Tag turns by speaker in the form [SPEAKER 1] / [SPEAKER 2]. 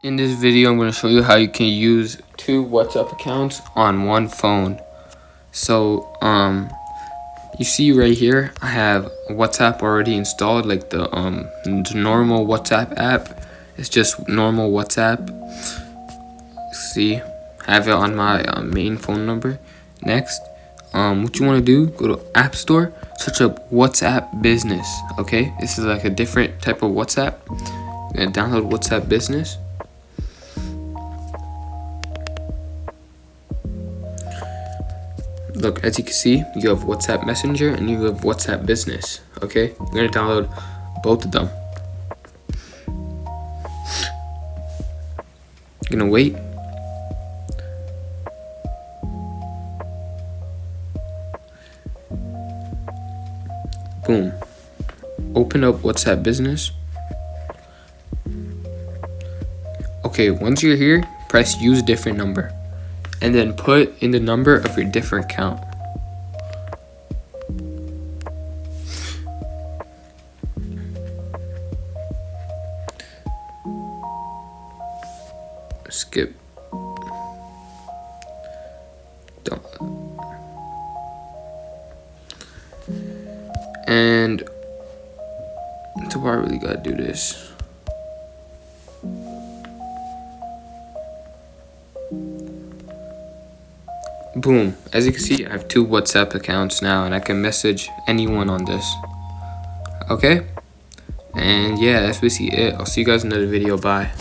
[SPEAKER 1] In this video, I'm going to show you how you can use two WhatsApp accounts on one phone. So, you see right here, I have WhatsApp already installed, like the normal WhatsApp app. It's just normal WhatsApp. See, I have it on my main phone number. Next, what you want to do, go to App Store, search up WhatsApp Business. Okay, this is like a different type of WhatsApp. You're gonna download WhatsApp Business. Look, as you can see, you have WhatsApp Messenger and you have WhatsApp Business. Okay, you're gonna download both of them. You're gonna wait. Boom. Open up WhatsApp Business. Okay, once you're here, press use different number. And then put in the number of your different account. Skip. Don't. And so I really gotta do this. Boom. As you can see, I have two WhatsApp accounts now, and I can message anyone on this. Okay? And yeah, that's basically it. I'll see you guys in another video. Bye.